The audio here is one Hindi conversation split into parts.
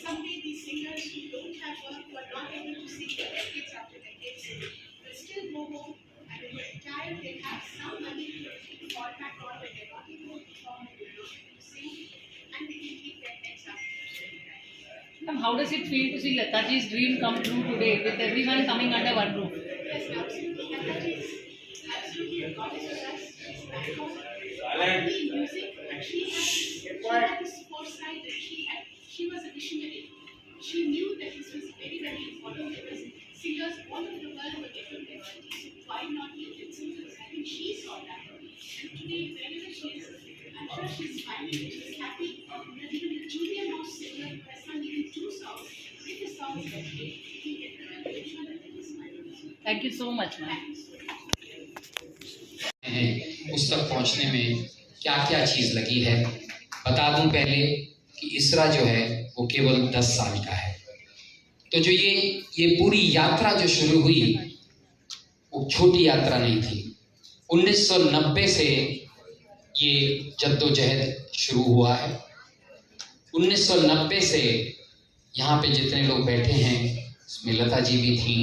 Someday these singers who don't have work, who are not able to sing for decades after decades, will still go home and when they're retired, they'll have some money to fall back on when they're not able to perform, when they're not able to sing, and they can keep their heads up. Ma'am, how does it feel to see Lataji's dream come true today with everyone coming under one roof? Yes, absolutely. Lataji is absolutely a goddess for us. She's an icon. In music, she had this foresight that she was a visionary. She knew that this was very, very important because singers all over the world were getting their royalties. So why not Indian singers? I think she saw that. And today, wherever she is, I'm sure she's smiling. She's happy that even a junior house singer who has sung even 2 songs, if the songs get played, he get the royalty. I'm sure that they will smile. Thank you so much, ma'am. उस तक पहुंचने में क्या क्या चीज लगी है बता दूं पहले कि इसरा जो है वो केवल 10 साल का है। तो जो ये पूरी यात्रा जो शुरू हुई वो छोटी यात्रा नहीं थी। 1990 से ये जद्दोजहद शुरू हुआ है। 1990 से यहाँ पे जितने लोग बैठे हैं इसमें लता जी भी थी,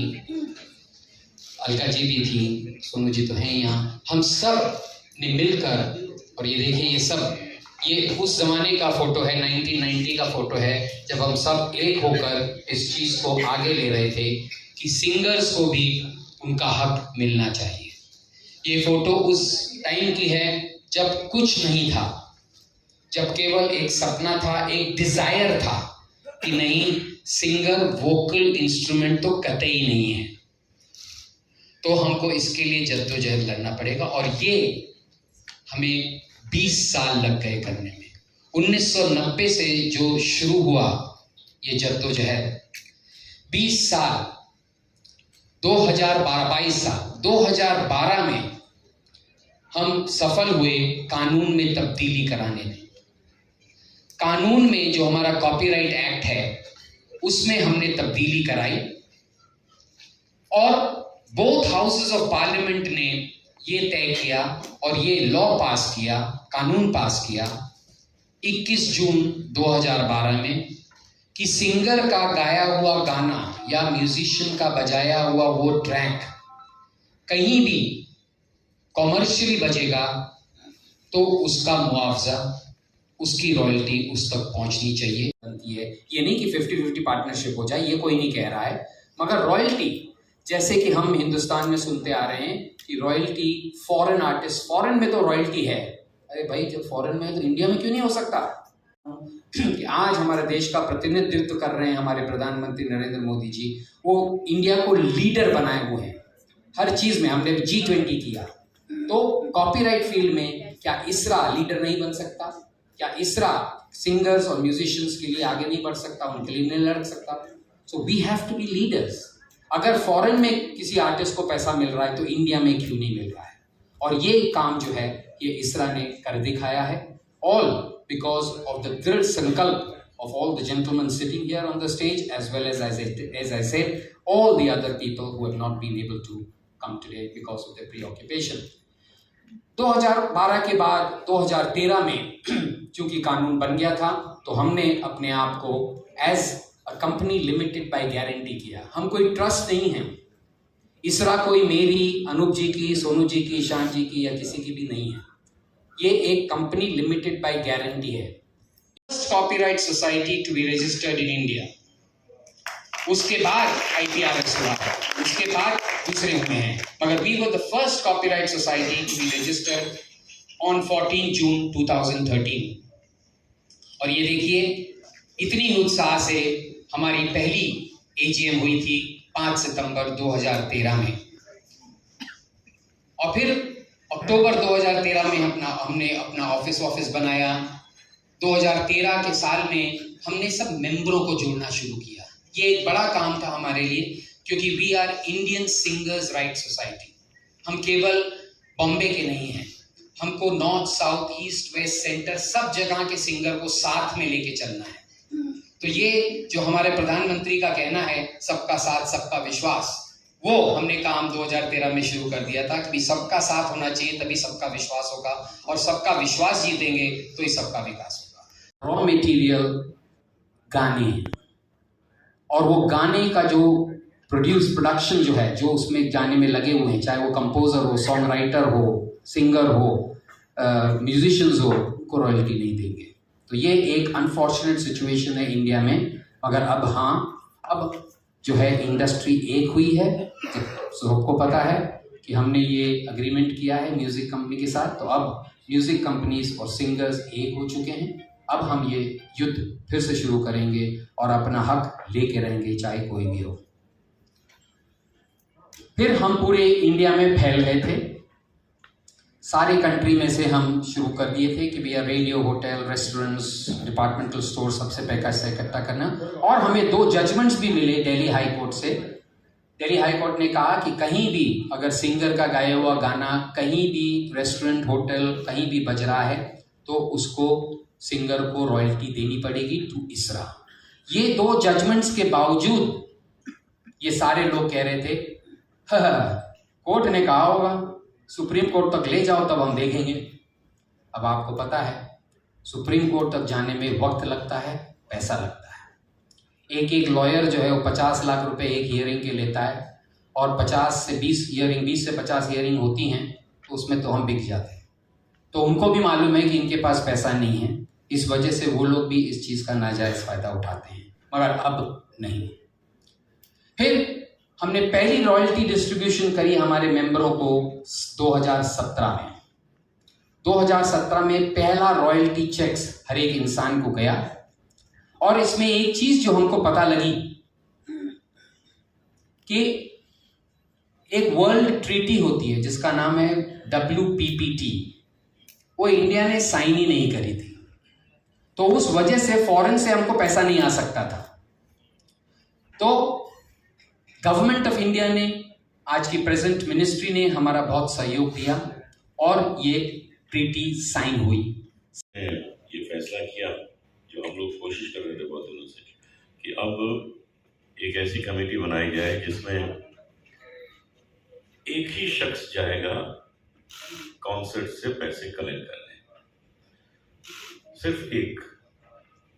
अलका जी भी थी, सोनू जी तो हैं यहाँ, हम सब ने मिलकर, और ये देखिए ये उस जमाने का फोटो है, 1990 का फोटो है जब हम सब एक होकर इस चीज को आगे ले रहे थे कि सिंगर्स को भी उनका हक मिलना चाहिए। ये फोटो उस टाइम की है जब कुछ नहीं था, जब केवल एक सपना था, एक डिजायर था कि नहीं, सिंगर वोकल इंस्ट्रूमेंट तो कतई नहीं है, तो हमको इसके लिए जद्दोजहद करना पड़ेगा। और ये हमें 20 साल लग गए करने में। 1990 से जो शुरू हुआ ये जद्दोजहद, 20 साल, 22 साल, 2012 में हम सफल हुए कानून में तब्दीली कराने में। कानून में जो हमारा कॉपीराइट एक्ट है उसमें हमने तब्दीली कराई और बोथ हाउसेस ऑफ पार्लियामेंट ने ये तय किया और ये लॉ पास किया, कानून पास किया 21 जून 2012 में कि सिंगर का गाया हुआ गाना या म्यूजिशियन का बजाया हुआ वो ट्रैक कहीं भी कॉमर्शियली बजेगा तो उसका मुआवजा, उसकी रॉयल्टी उस तक पहुंचनी चाहिए। ये नहीं कि 50-50 पार्टनरशिप हो जाए, ये कोई नहीं कह रहा है, मगर रॉयल्टी, जैसे कि हम हिंदुस्तान में सुनते आ रहे हैं कि रॉयल्टी फॉरेन आर्टिस्ट, फॉरेन में तो रॉयल्टी है, अरे भाई जब फॉरेन में है तो इंडिया में क्यों नहीं हो सकता? कि आज हमारे देश का प्रतिनिधित्व कर रहे हैं हमारे प्रधानमंत्री नरेंद्र मोदी जी, वो इंडिया को लीडर बनाए हुए हैं हर चीज में। हमने G20 किया, तो कॉपीराइट फील्ड में क्या इसरा लीडर नहीं बन सकता? क्या इसरा सिंगर्स और म्यूजिशियंस के लिए आगे नहीं बढ़ सकता, उनके लिए नहीं लड़ सकता? So we have to be leaders. अगर फॉरेन में किसी आर्टिस्ट को पैसा मिल रहा है तो इंडिया में क्यों नहीं मिल रहा है? और ये काम जो है ये इसरा ने कर दिखाया है, ऑल बिकॉज ऑफ द दृढ़ संकल्प of all the gentlemen sitting here on the stage, as well as I said, all the other people who have not been able to come today because of their preoccupation. 2012 के बाद 2013 में चूंकि कानून बन गया था तो हमने अपने आप को as a company limited by guarantee किया। हम कोई ट्रस्ट नहीं है, इसरा कोई मेरी, अनूप जी की, सोनू जी की, ईशान जी की या किसी की भी नहीं है, ये एक कंपनी लिमिटेड बाय गारंटी है। First copyright society to be registered in India, उसके बाद IPRS हुआ, उसके बाद दूसरे हुए हैं, मगर we were the first copyright society to be registered on 14 June 2013। और ये देखिए इतनी उत्साह से हमारी पहली AGM हुई थी 5 सितंबर 2013 में, और फिर अक्टूबर 2013 में हमने अपना ऑफिस बनाया। 2013 के साल में हमने सब मेंबरों को जोड़ना शुरू किया। ये एक बड़ा काम था हमारे लिए, क्योंकि we are Indian singers right society. हम केवल बॉम्बे के नहीं हैं, हमको north, south, east, west, centre सब जगह के सिंगर को साथ में लेके चलना है। तो ये जो हमारे प्रधानमंत्री का कहना है, सबका साथ सबका विश्वास, वो हमने काम 2013 में शुरू कर दिया था कि सबका साथ होना चाहिए, तभी सबका विश्वास होगा, और सबका विश्वास जीतेंगे तो ही सबका विकास होगा। रॉ मटेरियल गाने हैं, और वो गाने का जो प्रोडक्शन जो है, जो उसमें गाने में लगे हुए हैं, चाहे वो कंपोजर हो, सॉन्ग राइटर हो, सिंगर हो, म्यूजिशियंस हो, उनको रॉयल्टी नहीं देंगे। तो ये एक अनफॉर्चुनेट सिचुएशन है इंडिया में। मगर अब जो है इंडस्ट्री एक हुई है, सबको पता है कि हमने ये अग्रीमेंट किया है म्यूजिक कंपनी के साथ, तो अब म्यूजिक कंपनीज और सिंगर्स एक हो चुके हैं। अब हम ये युद्ध फिर से शुरू करेंगे और अपना हक लेके रहेंगे, चाहे कोई भी हो। फिर हम पूरे इंडिया में फैल गए थे, सारी कंट्री में से हम शुरू कर दिए थे कि भैया radio, hotel, restaurants, departmental store, सबसे पैसा इकट्ठा करना। और हमें 2 जजमेंट्स भी मिले दिल्ली हाई कोर्ट से। दिल्ली हाई कोर्ट ने कहा कि कहीं भी अगर सिंगर का गाया हुआ गाना कहीं भी रेस्टोरेंट, होटल कहीं भी बज रहा है तो उसको सिंगर को रॉयल्टी देनी पड़ेगी टू इसरा। ये 2 जजमेंट्स के बावजूद ये सारे लोग कह रहे थे कोर्ट ने कहा होगा, सुप्रीम कोर्ट तक ले जाओ तब हम देखेंगे। अब आपको पता है सुप्रीम कोर्ट तक जाने में वक्त लगता है, पैसा लगता है। एक लॉयर जो है वो 50 लाख रुपए एक हियरिंग के लेता है, और 20 से 50 हियरिंग होती हैं, तो उसमें तो हम बिक जाते हैं। तो उनको भी मालूम है कि इनके पास पैसा नहीं है, इस वजह से वो लोग भी इस चीज़ का नाजायज़ फ़ायदा उठाते हैं, मगर अब नहीं। फिर हमने पहली रॉयल्टी डिस्ट्रीब्यूशन करी हमारे मेंबरों को 2017 में। 2017 में पहला रॉयल्टी चेक्स हर एक इंसान को गया, और इसमें एक चीज जो हमको पता लगी कि एक वर्ल्ड ट्रीटी होती है जिसका नाम है WPPT, वो इंडिया ने साइन ही नहीं करी थी, तो उस वजह से फॉरेन से हमको पैसा नहीं आ सकता था। तो गवर्नमेंट ऑफ इंडिया ने, आज की प्रेजेंट मिनिस्ट्री ने हमारा बहुत सहयोग दिया और ये ट्रीटी साइन हुई। ये फैसला किया जो हम लोग कोशिश कर रहे थे बहुत दिनों से कि अब एक ऐसी कमेटी बनाई जाए जिसमें एक ही शख्स जाएगा कॉन्सर्ट से पैसे कलेक्ट करने, सिर्फ एक,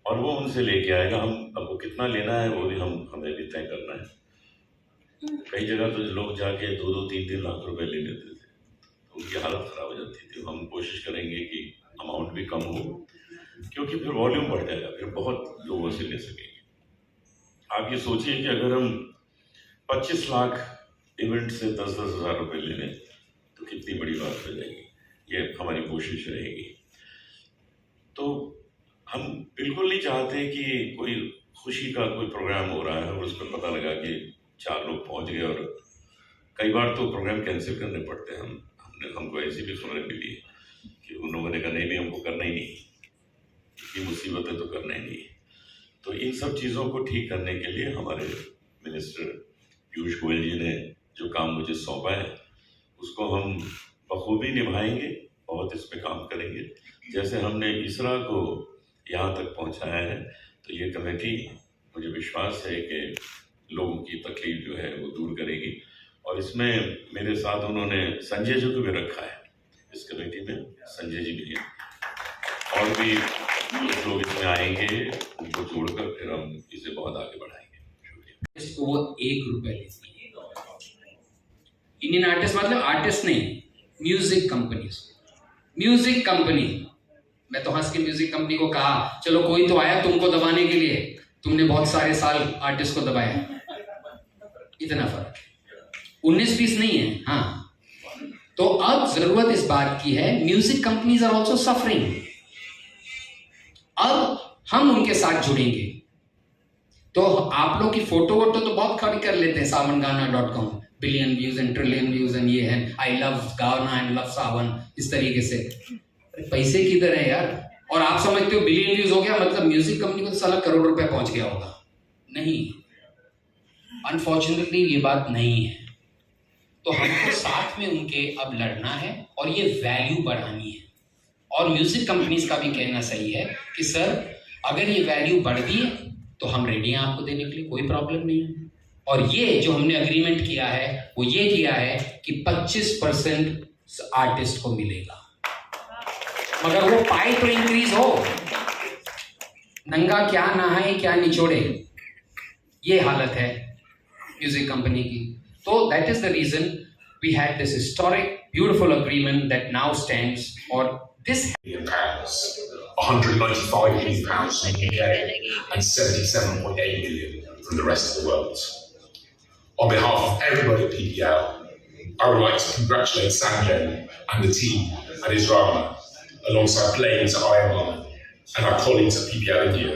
और वो उनसे लेके आएगा। हम अब वो कितना लेना है वो भी हमें भी तय करना है। कई जगह तो लोग जाके 2-2, 3-3 लाख रुपए ले लेते थे, तो उनकी हालत खराब हो जाती थी। हम कोशिश करेंगे कि अमाउंट भी कम हो, क्योंकि फिर वॉल्यूम बढ़ जाएगा, फिर बहुत लोगों से ले सकेंगे। आप ये सोचिए कि अगर हम 25 लाख इवेंट से 10-10 हज़ार रुपये ले लें तो कितनी बड़ी बात हो जाएगी। ये हमारी कोशिश रहेगी। तो हम बिल्कुल नहीं चाहते कि कोई खुशी का कोई प्रोग्राम हो रहा है और उस पर पता लगा कि 4 लोग पहुंच गए, और कई बार तो प्रोग्राम कैंसिल करने पड़ते हैं। हमको ऐसी भी खबरें मिली कि उन लोगों ने कहा नहीं हमको करना ही नहीं, इतनी मुसीबत है तो करना ही नहीं। तो इन सब चीज़ों को ठीक करने के लिए हमारे मिनिस्टर पीयूष गोयल जी ने जो काम मुझे सौंपा है उसको हम बखूबी निभाएंगे, बहुत इस पर काम करेंगे। जैसे हमने इसरा को यहाँ तक पहुँचाया है, तो ये कमेटी मुझे विश्वास है कि लोगों की तकलीफ जो है वो दूर करेगी। और इसमें मेरे साथ उन्होंने संजय जी को भी रखा है, इस कमेटी में संजय जी भी हैं, और भी कुछ लोग इसमें आएंगे, उनको जोड़कर फिर हम इसे बहुत आगे बढ़ाएंगे। इसको वो 1 रुपए लेती है। इंडियन आर्टिस्ट मतलब आर्टिस्ट नहीं, म्यूजिक कंपनी। मैं तो हंस के म्यूजिक कंपनी को कहा चलो कोई तो आया तुमको दबाने के लिए, तुमने बहुत सारे साल आर्टिस्ट को दबाया, इतना फर्क, 19-20 नहीं है। हाँ, तो अब जरूरत इस बात की है, music companies are also suffering. अब हम उनके साथ जुड़ेंगे, तो आप लोग की फोटो वोटो तो बहुत खड़ी कर लेते हैं saavangana.com, billion views and trillion views and ये है, आई लव गाना एंड लव सावन, इस तरीके से। पैसे किधर है यार? और आप समझते हो बिलियन व्यूज हो गया मतलब म्यूजिक कंपनी को तो साला करोड़ रुपए पहुंच गया होगा? नहीं, अनफॉर्चुनेटली ये बात नहीं है। तो हमको साथ में उनके अब लड़ना है और ये वैल्यू बढ़ानी है। और म्यूजिक कंपनीज का भी कहना सही है कि सर अगर ये वैल्यू बढ़ गई है तो हम रेडी हैं आपको देने के लिए, कोई प्रॉब्लम नहीं है। और ये जो हमने अग्रीमेंट किया है वो ये किया है कि 25% आर्टिस्ट को मिलेगा, मगर वो पाई तो इंक्रीज हो। नंगा क्या नहाए क्या निचोड़े, ये हालत है म्यूजिक कंपनी की। तो that is the reason we had this historic beautiful agreement that now stands. और this £195 million from the UK and 77.8 million from the rest of the world. On behalf of everybody at PPL, I would like to congratulate Sanjay and the team at Israma, alongside players at IMR and our colleagues at PPL India,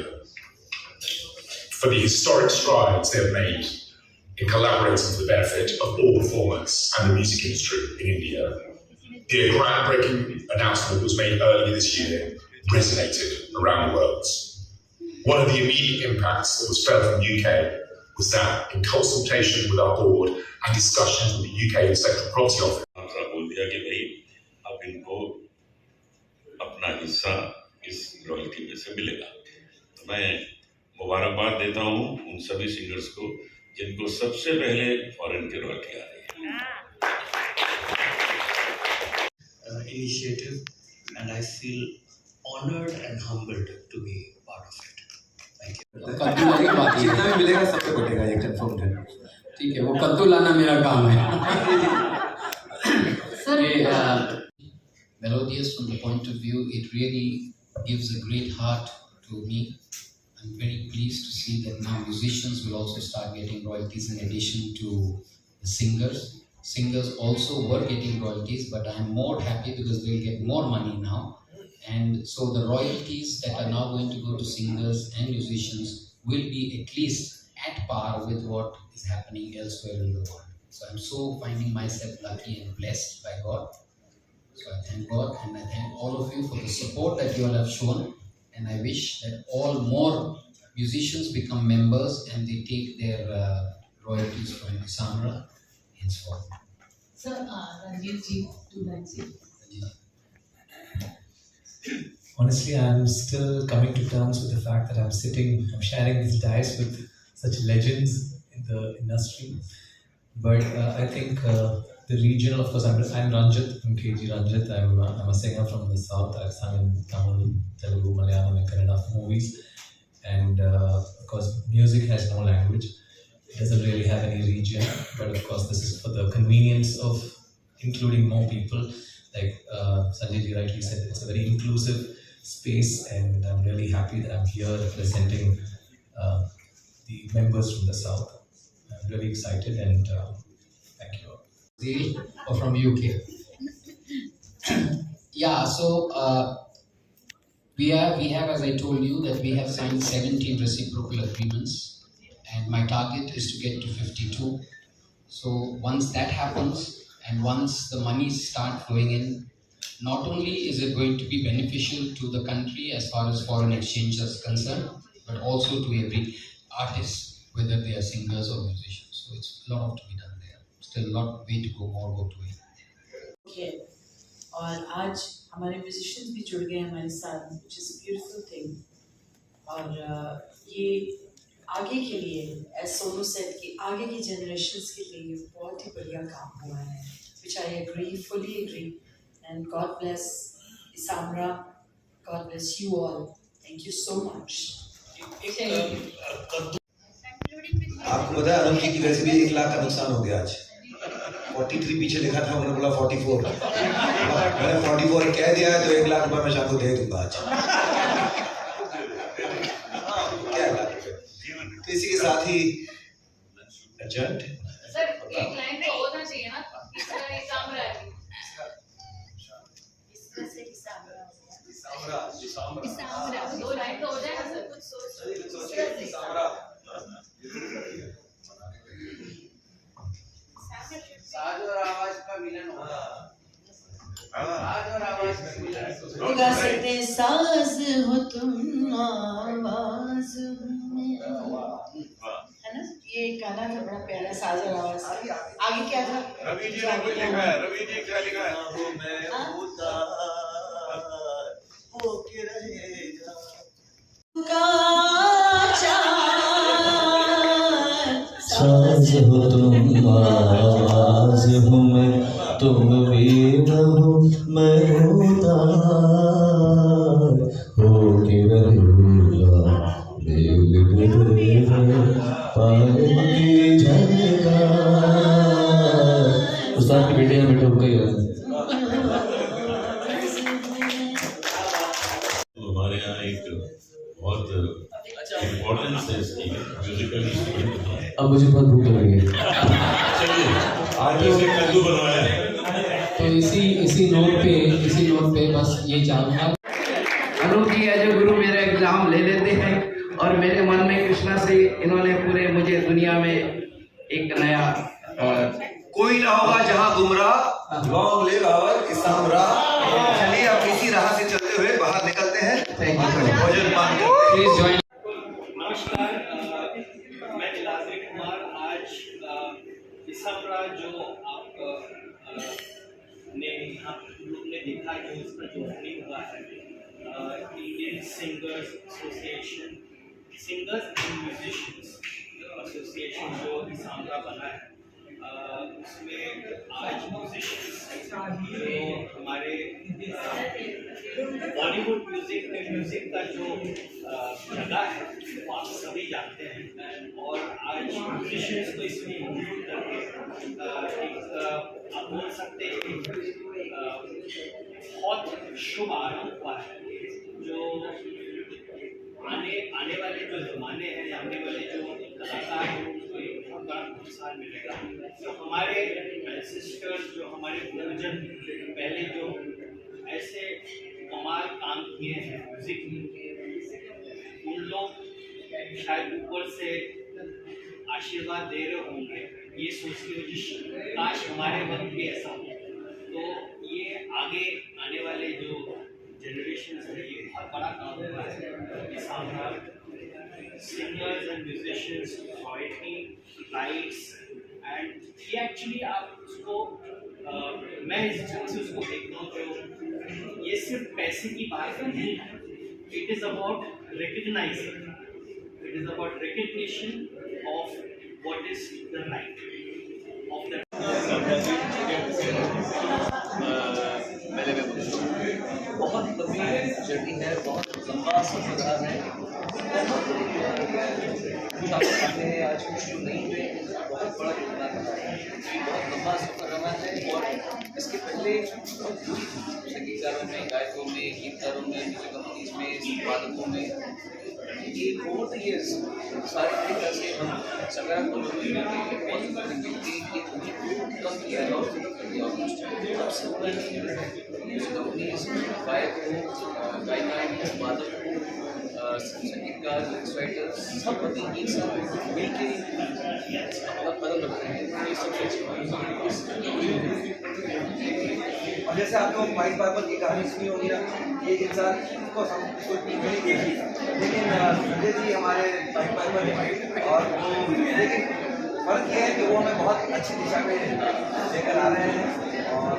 for the historic strides they have made in collaborating for the benefit of all performers and the music industry in India. The groundbreaking announcement was made earlier this year resonated around the world. One of the immediate impacts that was felt in the UK was that, in consultation with our board and discussions with the UK Intellectual Property Office, बोल दिया कि भाई अब इनको अपना हिस्सा इस रॉयल्टी में से मिलेगा। तो मैं मुबारकबाद देता हूँ उन सभी सिंगर्स को जिनको सबसे पहले फॉरेन की रॉयल्टी आ रही है। Initiative, and I feel honored and humbled to be part of it. Thank you. जितना भी मिलेगा सबको बटेगा, ये कंफर्म है। ठीक है, वो कद्दू लाना मेरा काम है। Melodious from the point of view, it really gives a great heart to me. I'm very pleased to see that now musicians will also start getting royalties in addition to the singers. Singers also were getting royalties, but I'm more happy because they'll get more money now. And so the royalties that are now going to go to singers and musicians will be at least at par with what is happening elsewhere in the world. So I'm so finding myself lucky and blessed by God. So I thank God and I thank all of you for the support that you all have shown. And I wish that all more musicians become members and they take their royalties from Isamra henceforth. Sir, Ranjit ji, do that say. Honestly, I'm still coming to terms with the fact that I'm sharing these dais with such legends in the industry. But I think the regional, of course, I'm Ranjit, I'm KG Ranjit. I'm a singer from the south. I've sung in Tamil, Telugu, Malayalam, and Kannada movies. And of course, music has no language. It doesn't really have any region. But of course, this is for the convenience of including more people. Like Sanjay ji rightly said, it's a very inclusive space, and I'm really happy that I'm here representing the members from the south. I'm really excited, and thank you all. Or from UK? Yeah, so we have, as I told you, that we have signed 17 reciprocal agreements, and my target is to get to 52. So once that happens, and once the monies start flowing in, not only is it going to be beneficial to the country as far as foreign exchange is concerned, but also to every artist, whether they are singers or musicians. So it's a lot to be done there. Still a lot way to go, more go to it. Okay. और आज हमारे म्यूजिशियंस भी जुड़ गए हमारे साथ, which is a beautiful thing. और ये आगे के लिए, as Sonu said, कि आगे की generations के लिए ये बहुत ही बढ़िया काम हुआ है, which I agree, fully agree. And God bless Isamra, God bless you all. Thank you so much. आपको पता है अरुण जी की वैसे भी 1 लाख का नुकसान हो गया आज। 43 पीछे लिखा था, उन्होंने बोला 44। मैंने 44 कह दिया है तो 1 लाख रुपए मैं शाम को दे दूंगा आज। क्या 1 लाख रुपए? तो इसी के साथ ही एडजर्न। सर, एक लाइन तो होना चाहिए ना, इस तरह इसामरा है। इसामरा 2 लाइन तो हो जाए ना सर, कुछ सोच इसामरा। साज और आवाज का मिलन होगा। साज और आवाज का मिलन। गा सकते साज हो तुम आवाज में, है ना? ये गाना था बड़ा प्यारा साज और आवाज। आगे क्या था? रवि जी ने कुछ लिखा है, रवि जी क्या लिखा है? होके रहेगा साज हो तुम आवाज हूँ मैं, तुम वीण हो मैं उदार, होके रहेगा दिल मेरे पायल की झनकार। उस्ताद की बेटियां बेटे हो गई है। हमारे यहाँ एक बहुत इम्पोर्टेंस है इसकी म्यूजिकल इंस्ट्रूमेंट। अब मुझे बहुत भूख लग रही है। चलिए आज वैसे कद्दू बनवाया है। तो इसी नोट पे बस ये चाहूँगा। अनूप जी है जो गुरु मेरा एग्जाम ले लेते हैं और मेरे मन में कृष्णा से इन्होंने पूरे मुझे दुनिया में एक नया कोई ना होगा जहां गुमराह, लॉन्ग लिव आवर इस्लाम राह। चलिए अब इसी राह से चलते हुए बाहर निकलते हैं। भोजन पान करते हैं। Please join. नमस्कार, मैं दिलावर कुमार। आज इसामरा जो आप ने यहाँ लोग ने देखा जो इसका जो ओपनिंग हुआ है Indian singers association, singers and musicians association जो इसामरा बना है, उसमें आज म्यूजिशियंस जो हमारे बॉलीवुड म्यूजिक का जो जगह है वो आप सभी जानते हैं और आज म्यूजिशियंस को इसमें इंक्लूड करके एक आप बोल सकते हैं बहुत शुभ आरंभ हुआ है जो आने वाले जो जमाने हैं, आने वाले जो कलाकार हैं उनको एक बहुत बड़ा प्रोत्साहन मिलेगा। तो हमारे सिस्टर्स जो हमारे पूर्वजन पहले जो ऐसे कमाल काम किए हैं म्यूजिक में, उन लोग शायद ऊपर से आशीर्वाद दे रहे होंगे ये सोच के मुझे काश हमारे वक्त भी ऐसा हो। तो ये आगे आने वाले जो जनरेशन है ये बहुत बड़ा काम हुआ है। Singers and musicians, royalty, rights and ये एक्चुअली आप उसको मैं इस ढंग से उसको देखता हूँ जो ये सिर्फ पैसे की बात नहीं है। It is about recognising, it is about recognition of what is the right of the. बहुत लंबी जर्नी है, बहुत लंबा सफर रहा है। कुछ आपके सामने है आज, कुछ जो नहीं हुए, बहुत बड़ा योगदान रहा है। बहुत लंबा सफर रहा है और इसके पहले संगीतकारों में, गायकों में, गीतकारों में, म्यूजिक कंपनीज में, वादकों में ये ओवर द इयर्स सारी तरीके से हम सकारात्मक लोग कम किया है और म्यूजिक कंपनीज, गायक हो, गायिकाएँ, वादक हो, संगीतकार, राइटर्स, सब एक साथ मिलकर अपना कदम रखते हैं। ये सबसे अच्छी बात है। और जैसे आप लोग माइक पाइपर की कहानी सुनी होगी ना, ये इंसान को हम कोई नहीं देखी, लेकिन संजय जी हमारे माइक पाइपर हैं और लेकिन फर्क ये है कि वो हमें बहुत अच्छी दिशा में लेकर आ रहे हैं और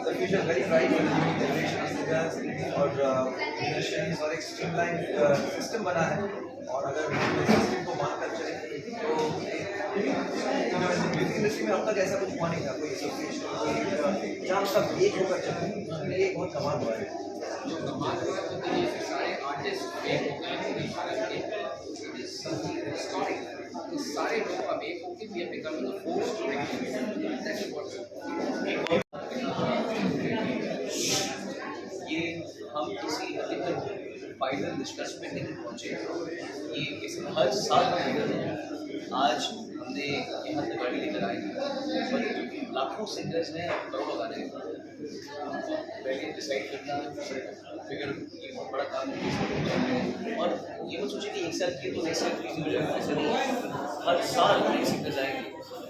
the future very bright for the generation of singers और म्यूजिशियंस और एक स्ट्रीमलाइन सिस्टम बना है। और अगर सिस्टम को मानकर चले तो म्यूजिक इंडस्ट्री में अब तक ऐसा कुछ हुआ नहीं था, कोई एसोसिएशन जहाँ सब एक होकर चले। ये बहुत कमाल हुआ है। जो कमाल हुआ है तो ये सारे आर्टिस्ट एक होकर सारे लोग अब एक होकर भी बिकमिंग अ फोर्स टू ये हम किसी अधिकतर फाइनल निष्कर्ष पे नहीं पहुँचे। ये किसी हर साल आज हमने यहाँ तक गाड़ी लेकर आए हैं, लाखों सिंगर्स हैं, करोड़ों गाने पहले डिसाइड करना फिगर ये बहुत बड़ा काम है। और ये मत सोचिए कि एक साल किए तो नेक्स्ट साल हो जाएगा, ऐसा नहीं। हर साल नए सिंगर्स आएंगे,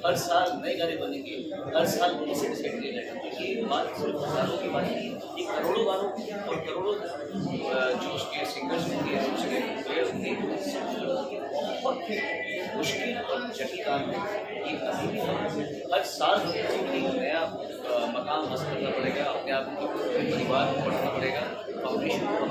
हर साल नए गाने बनेंगे, हर साल कैसे डिसाइड किया जाएगा। ये बात सिर्फ हज़ारों की बात नहीं, ये करोड़ों गानों और करोड़ों जो उसके सिंगर्स होंगे, उसके प्लेयर्स होंगे, बहुत मुश्किल और जटिल काम है। ये कभी भी हर साल हमको एक नया मकाम हासिल करना पड़ेगा, अपने आप को परिवार को पढ़ना पड़ेगा, फाउंडेशन को